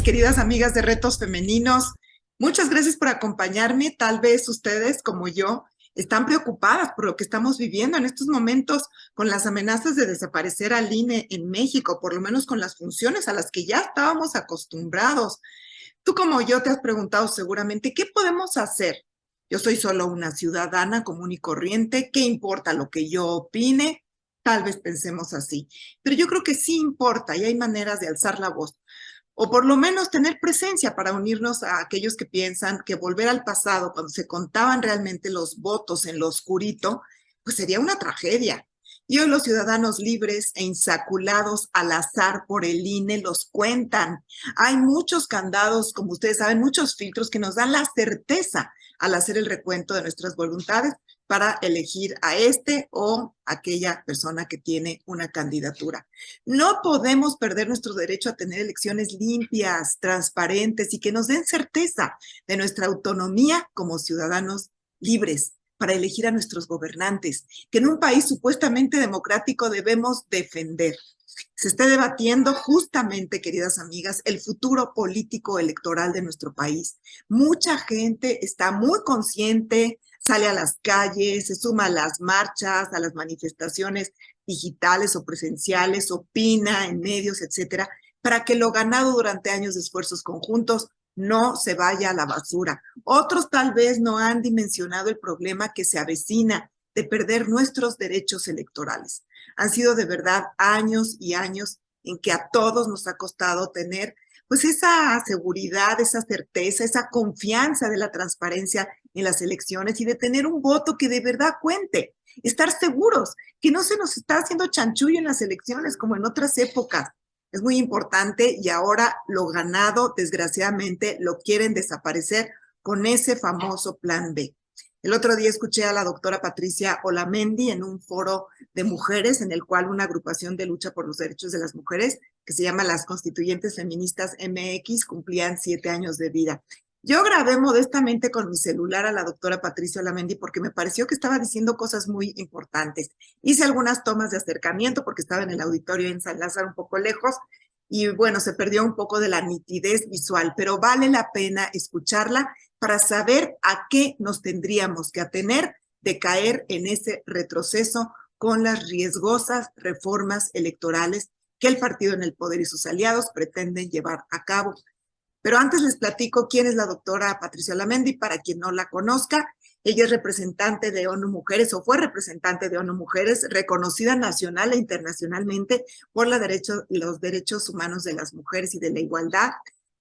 mis queridas amigas de Retos Femeninos. Muchas gracias por acompañarme. Tal vez ustedes, como yo, están preocupadas por lo que estamos viviendo en estos momentos con las amenazas de desaparecer al INE en México, por lo menos con las funciones a las que ya estábamos acostumbrados. Tú, como yo, te has preguntado seguramente, ¿qué podemos hacer? Yo soy solo una ciudadana común y corriente. ¿Qué importa lo que yo opine? Tal vez pensemos así, pero yo creo que sí importa y hay maneras de alzar la voz o por lo menos tener presencia para unirnos a aquellos que piensan que volver al pasado, cuando se contaban realmente los votos en lo oscurito, pues sería una tragedia. Y hoy los ciudadanos libres e insaculados al azar por el INE los cuentan. Hay muchos candados, como ustedes saben, muchos filtros que nos dan la certeza al hacer el recuento de nuestras voluntades para elegir a este o aquella persona que tiene una candidatura. No podemos perder nuestro derecho a tener elecciones limpias, transparentes y que nos den certeza de nuestra autonomía como ciudadanos libres para elegir a nuestros gobernantes, que en un país supuestamente democrático debemos defender. Se está debatiendo justamente, queridas amigas, el futuro político electoral de nuestro país. Mucha gente está muy consciente, sale a las calles, se suma a las marchas, a las manifestaciones digitales o presenciales, opina en medios, etcétera, para que lo ganado durante años de esfuerzos conjuntos no se vaya a la basura. Otros tal vez no han dimensionado el problema que se avecina de perder nuestros derechos electorales. Han sido de verdad años y años en que a todos nos ha costado tener pues esa seguridad, esa certeza, esa confianza de la transparencia en las elecciones y de tener un voto que de verdad cuente, estar seguros que no se nos está haciendo chanchullo en las elecciones como en otras épocas. Es muy importante y ahora lo ganado, desgraciadamente, lo quieren desaparecer con ese famoso plan B. El otro día escuché a la doctora Patricia Olamendi en un foro de mujeres en el cual una agrupación de lucha por los derechos de las mujeres, que se llama Las Constituyentes Feministas MX, cumplían 7 años de vida. Yo grabé modestamente con mi celular a la doctora Patricia Olamendi porque me pareció que estaba diciendo cosas muy importantes. Hice algunas tomas de acercamiento porque estaba en el auditorio en San Lázaro un poco lejos y bueno, se perdió un poco de la nitidez visual, pero vale la pena escucharla para saber a qué nos tendríamos que atener de caer en ese retroceso con las riesgosas reformas electorales que el partido en el poder y sus aliados pretenden llevar a cabo. Pero antes les platico quién es la doctora Patricia Olamendi, para quien no la conozca. Ella es representante de ONU Mujeres o fue representante de ONU Mujeres, reconocida nacional e internacionalmente por los derechos humanos de las mujeres y de la igualdad.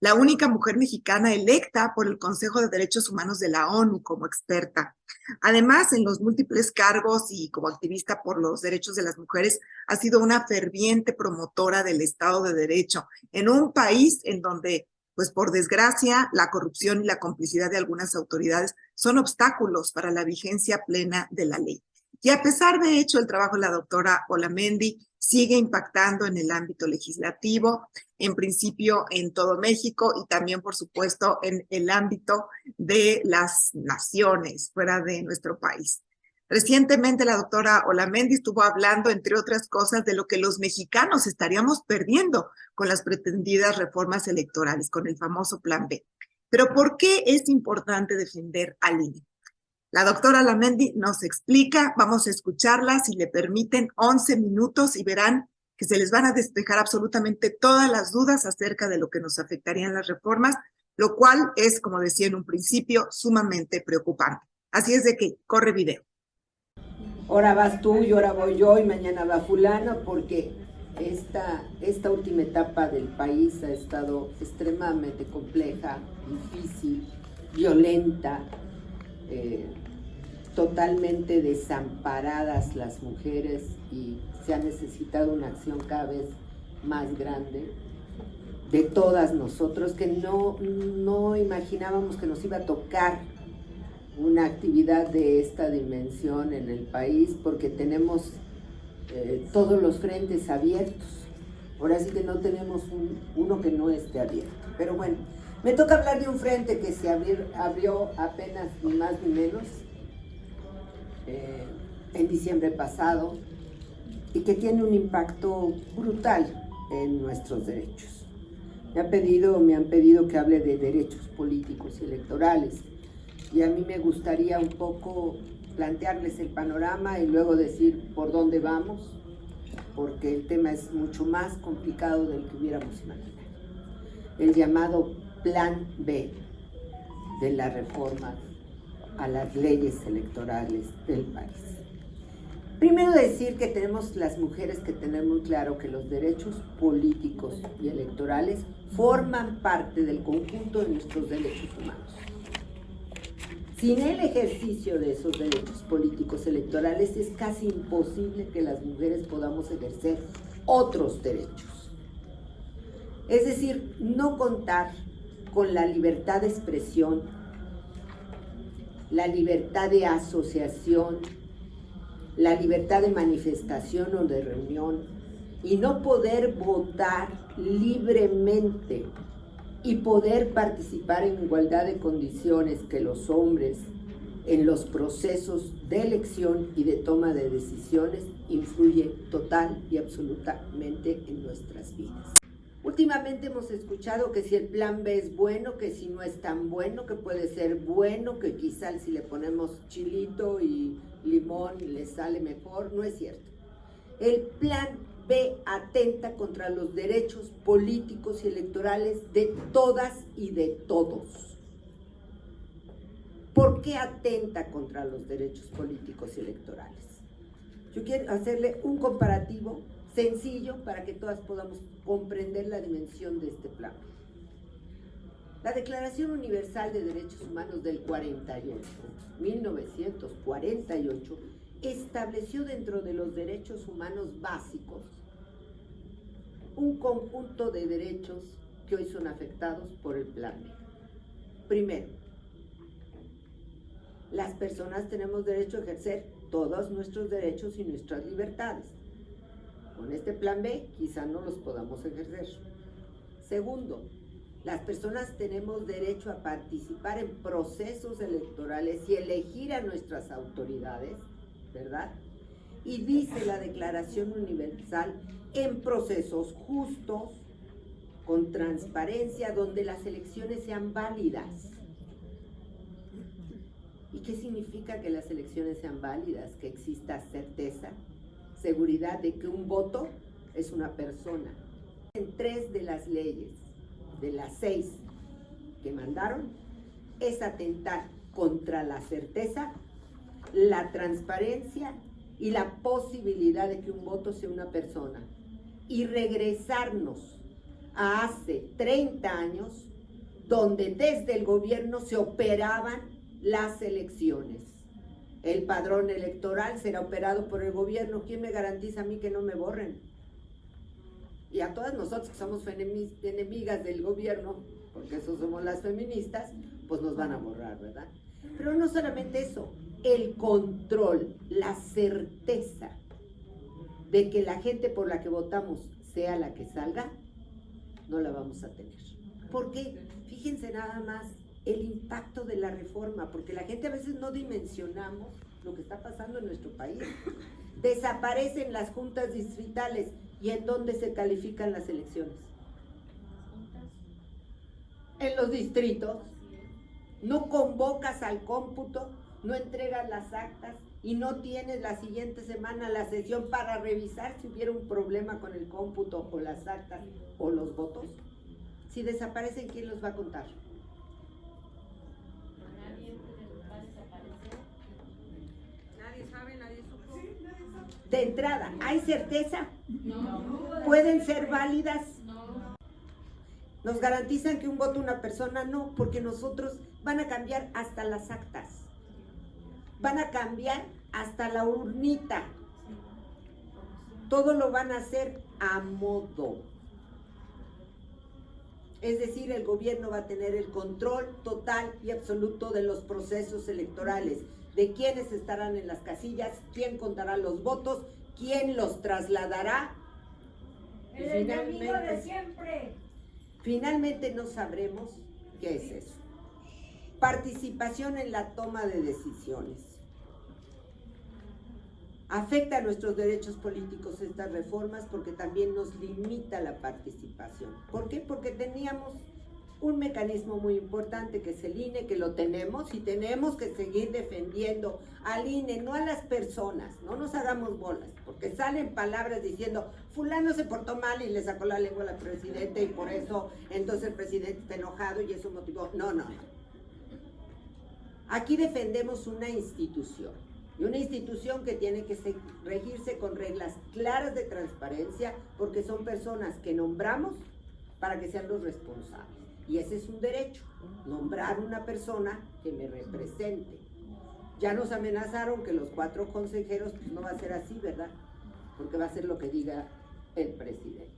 La única mujer mexicana electa por el Consejo de Derechos Humanos de la ONU como experta. Además, en los múltiples cargos y como activista por los derechos de las mujeres, ha sido una ferviente promotora del Estado de Derecho en un país en donde pues por desgracia, la corrupción y la complicidad de algunas autoridades son obstáculos para la vigencia plena de la ley. Y a pesar de hecho, el trabajo de la doctora Olamendi sigue impactando en el ámbito legislativo, en principio en todo México y también, por supuesto, en el ámbito de las naciones fuera de nuestro país. Recientemente la doctora Olamendi estuvo hablando, entre otras cosas, de lo que los mexicanos estaríamos perdiendo con las pretendidas reformas electorales, con el famoso Plan B. Pero ¿por qué es importante defender al INE? La doctora Olamendi nos explica, vamos a escucharla, si le permiten, 11 minutos y verán que se les van a despejar absolutamente todas las dudas acerca de lo que nos afectarían las reformas, lo cual es, como decía en un principio, sumamente preocupante. Así es de que corre video. Ahora vas tú y ahora voy yo y mañana va fulano, porque esta última etapa del país ha estado extremadamente compleja, difícil, violenta, totalmente desamparadas las mujeres y se ha necesitado una acción cada vez más grande de todas nosotros, que no imaginábamos que nos iba a tocar una actividad de esta dimensión en el país, porque tenemos todos los frentes abiertos. Ahora sí que no tenemos uno que no esté abierto. Pero bueno, me toca hablar de un frente que se abrió apenas ni más ni menos en diciembre pasado y que tiene un impacto brutal en nuestros derechos. me han pedido que hable de derechos políticos y electorales. Y a mí me gustaría un poco plantearles el panorama y luego decir por dónde vamos, porque el tema es mucho más complicado del que hubiéramos imaginado. El llamado Plan B de la reforma a las leyes electorales del país. Primero decir que tenemos las mujeres que tener muy claro que los derechos políticos y electorales forman parte del conjunto de nuestros derechos humanos. Sin el ejercicio de esos derechos políticos electorales es casi imposible que las mujeres podamos ejercer otros derechos. Es decir, no contar con la libertad de expresión, la libertad de asociación, la libertad de manifestación o de reunión, y no poder votar libremente y poder participar en igualdad de condiciones que los hombres en los procesos de elección y de toma de decisiones, influye total y absolutamente en nuestras vidas. Últimamente hemos escuchado que si el plan B es bueno, que si no es tan bueno, que puede ser bueno, que quizá si le ponemos chilito y limón le sale mejor. No es cierto. El plan B atenta contra los derechos políticos y electorales de todas y de todos. ¿Por qué atenta contra los derechos políticos y electorales? Yo quiero hacerle un comparativo sencillo para que todas podamos comprender la dimensión de este plan. La Declaración Universal de Derechos Humanos del 1948, estableció dentro de los derechos humanos básicos un conjunto de derechos que hoy son afectados por el plan B. Primero, las personas tenemos derecho a ejercer todos nuestros derechos y nuestras libertades. Con este plan B quizá no los podamos ejercer. Segundo, las personas tenemos derecho a participar en procesos electorales y elegir a nuestras autoridades, ¿verdad? Y dice la Declaración Universal, en procesos justos, con transparencia, donde las elecciones sean válidas. ¿Y qué significa que las elecciones sean válidas? Que exista certeza, seguridad de que un voto es una persona. En 3 de las leyes, de las 6 que mandaron, es atentar contra la certeza, la transparencia y la posibilidad de que un voto sea una persona. Y regresarnos a hace 30 años, donde desde el gobierno se operaban las elecciones. El padrón electoral será operado por el gobierno. ¿Quién me garantiza a mí que no me borren? Y a todas nosotros que somos enemigas del gobierno, porque eso somos las feministas, pues nos van a borrar, ¿verdad? Pero no solamente eso, el control, la certeza de que la gente por la que votamos sea la que salga, no la vamos a tener. ¿Por qué? Fíjense nada más el impacto de la reforma, porque la gente a veces no dimensionamos lo que está pasando en nuestro país. Desaparecen las juntas distritales. ¿Y en dónde se califican las elecciones? En los distritos. No convocas al cómputo, no entregas las actas y no tienes la siguiente semana la sesión para revisar si hubiera un problema con el cómputo o las actas o los votos. Si desaparecen, ¿quién los va a contar? De entrada, ¿hay certeza? No. ¿Pueden ser válidas? No. ¿Nos garantizan que un voto una persona? No, porque nosotros van a cambiar hasta las actas. Van a cambiar hasta la urnita. Todo lo van a hacer a modo. Es decir, el gobierno va a tener el control total y absoluto de los procesos electorales, de quiénes estarán en las casillas, quién contará los votos, quién los trasladará. El enemigo de siempre. Finalmente no sabremos qué es eso. Participación en la toma de decisiones. Afecta a nuestros derechos políticos estas reformas porque también nos limita la participación. ¿Por qué? Porque teníamos un mecanismo muy importante que es el INE, que lo tenemos y tenemos que seguir defendiendo al INE, no a las personas, no nos hagamos bolas, porque salen palabras diciendo fulano se portó mal y le sacó la lengua al presidente y por eso entonces el presidente está enojado y eso motivó. No. Aquí defendemos una institución, y una institución que tiene que regirse con reglas claras de transparencia, porque son personas que nombramos para que sean los responsables. Y ese es un derecho, nombrar una persona que me represente. Ya nos amenazaron que los 4 consejeros, pues no va a ser así, ¿verdad? Porque va a ser lo que diga el presidente.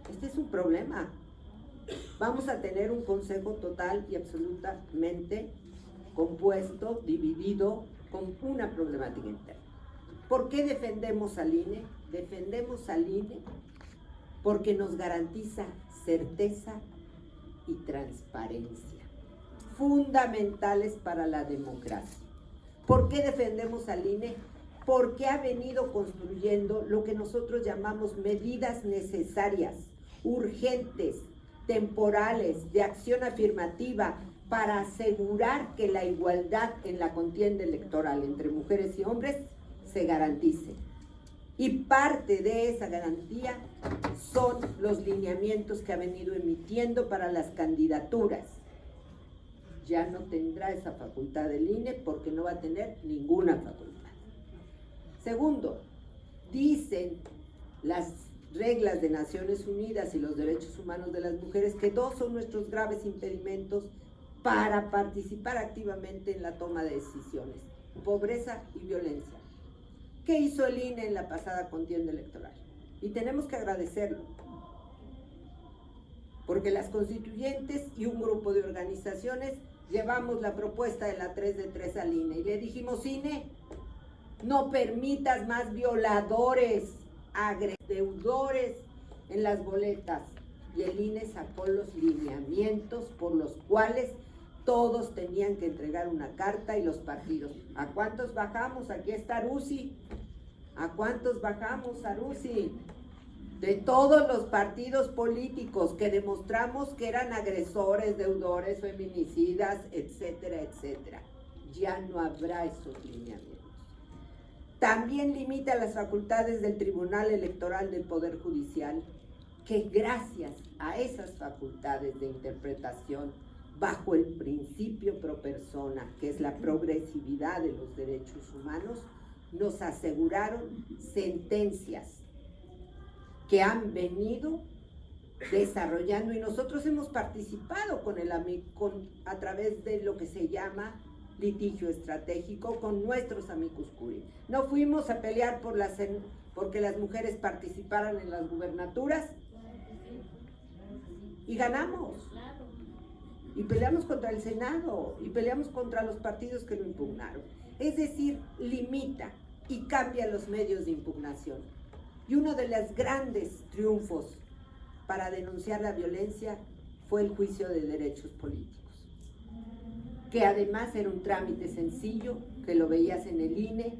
Este es un problema. Vamos a tener un consejo total y absolutamente compuesto, dividido, con una problemática interna. ¿Por qué defendemos al INE? Defendemos al INE porque nos garantiza certeza y transparencia, fundamentales para la democracia. ¿Por qué defendemos al INE? Porque ha venido construyendo lo que nosotros llamamos medidas necesarias, urgentes, temporales, de acción afirmativa, para asegurar que la igualdad en la contienda electoral entre mujeres y hombres se garantice. Y parte de esa garantía son los lineamientos que ha venido emitiendo para las candidaturas. Ya no tendrá esa facultad del INE porque no va a tener ninguna facultad. Segundo, dicen las reglas de Naciones Unidas y los derechos humanos de las mujeres que 2 son nuestros graves impedimentos para participar activamente en la toma de decisiones: pobreza y violencia. ¿Qué hizo el INE en la pasada contienda electoral? Y tenemos que agradecerlo, porque las constituyentes y un grupo de organizaciones llevamos la propuesta de la 3 de 3 al INE y le dijimos: INE, no permitas más violadores, deudores en las boletas. Y el INE sacó los lineamientos por los cuales todos tenían que entregar una carta y los partidos. ¿A cuántos bajamos? Aquí está Arusi. ¿A cuántos bajamos, Arusi? De todos los partidos políticos que demostramos que eran agresores, deudores, feminicidas, etcétera, etcétera. Ya no habrá esos lineamientos. También limita las facultades del Tribunal Electoral del Poder Judicial, que gracias a esas facultades de interpretación, bajo el principio pro persona, que es la progresividad de los derechos humanos, nos aseguraron sentencias que han venido desarrollando, y nosotros hemos participado a través de lo que se llama litigio estratégico con nuestros amicus curiae. No fuimos a pelear porque las mujeres participaran en las gubernaturas y ganamos. Y peleamos contra el Senado y peleamos contra los partidos que lo impugnaron. Es decir, limita y cambia los medios de impugnación. Y uno de los grandes triunfos para denunciar la violencia fue el juicio de derechos políticos, que además era un trámite sencillo, que lo veías en el INE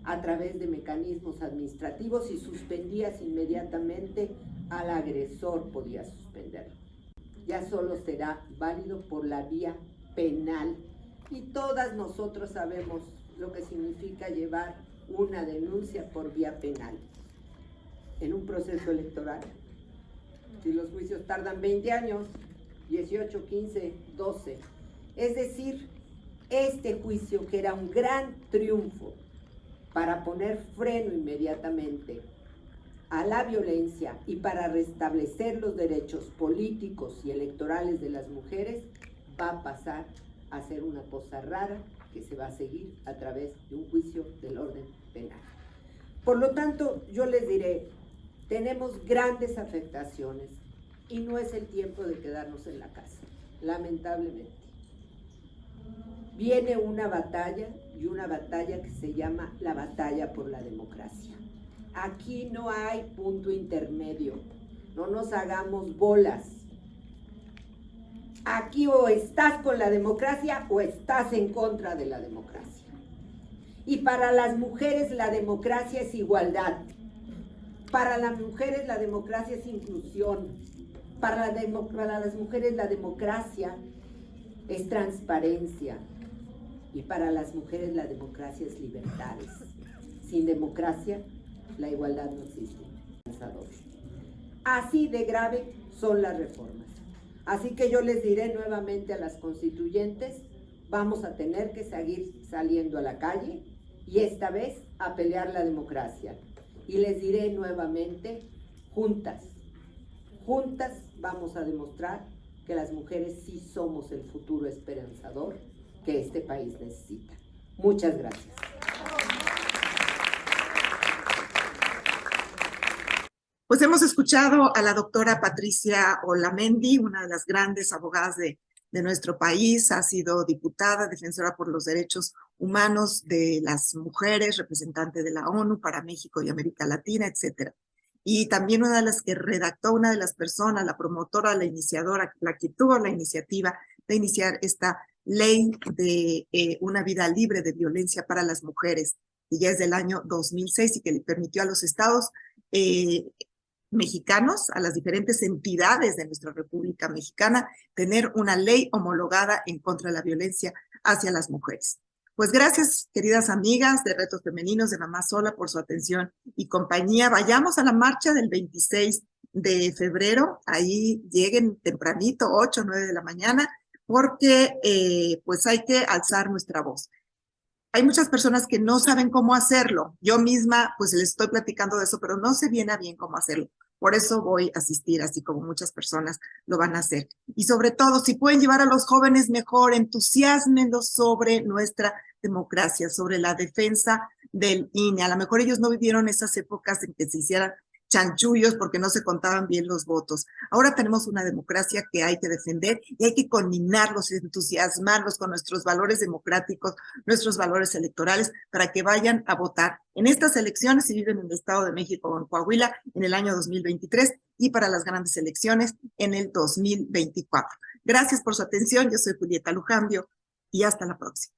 a través de mecanismos administrativos y suspendías inmediatamente al agresor, podías suspenderlo. Ya solo será válido por la vía penal, y todas nosotros sabemos lo que significa llevar una denuncia por vía penal en un proceso electoral. Si los juicios tardan 20 años, 18, 15, 12, es decir, este juicio, que era un gran triunfo para poner freno inmediatamente a la violencia y para restablecer los derechos políticos y electorales de las mujeres, va a pasar a ser una cosa rara que se va a seguir a través de un juicio del orden penal. Por lo tanto, yo les diré, tenemos grandes afectaciones y no es el tiempo de quedarnos en la casa, lamentablemente. Viene una batalla, y una batalla que se llama la batalla por la democracia. Aquí no hay punto intermedio, no nos hagamos bolas. Aquí o estás con la democracia o estás en contra de la democracia. Y para las mujeres la democracia es igualdad. Para las mujeres la democracia es inclusión. Para las mujeres la democracia es transparencia. Y para las mujeres la democracia es libertades. Sin democracia, la igualdad no existe. Así de grave son las reformas. Así que yo les diré nuevamente a las constituyentes, vamos a tener que seguir saliendo a la calle y esta vez a pelear la democracia. Y les diré nuevamente, juntas vamos a demostrar que las mujeres sí somos el futuro esperanzador que este país necesita. Muchas gracias. Pues hemos escuchado a la doctora Patricia Olamendi, una de las grandes abogadas de nuestro país, ha sido diputada, defensora por los derechos humanos de las mujeres, representante de la ONU para México y América Latina, etcétera. Y también una de las que redactó, una de las personas, la promotora, la iniciadora, la que tuvo la iniciativa de iniciar esta ley de una vida libre de violencia para las mujeres, que ya es del año 2006 y que le permitió a los estados mexicanos, a las diferentes entidades de nuestra República Mexicana, tener una ley homologada en contra de la violencia hacia las mujeres. Pues gracias, queridas amigas de Retos Femeninos de Mamá Sola, por su atención y compañía. Vayamos a la marcha del 26 de febrero, ahí lleguen tempranito, 8 o 9 de la mañana, porque pues hay que alzar nuestra voz. Hay muchas personas que no saben cómo hacerlo. Yo misma, pues les estoy platicando de eso, pero no sé bien a bien cómo hacerlo. Por eso voy a asistir, así como muchas personas lo van a hacer. Y sobre todo, si pueden llevar a los jóvenes mejor, entusiásmenlos sobre nuestra democracia, sobre la defensa del INE. A lo mejor ellos no vivieron esas épocas en que se hicieran chanchullos porque no se contaban bien los votos. Ahora tenemos una democracia que hay que defender y hay que conminarlos, entusiasmarlos con nuestros valores democráticos, nuestros valores electorales, para que vayan a votar en estas elecciones, si viven en el Estado de México o en Coahuila, en el año 2023 y para las grandes elecciones en el 2024. Gracias por su atención. Yo soy Julieta Lujambio y hasta la próxima.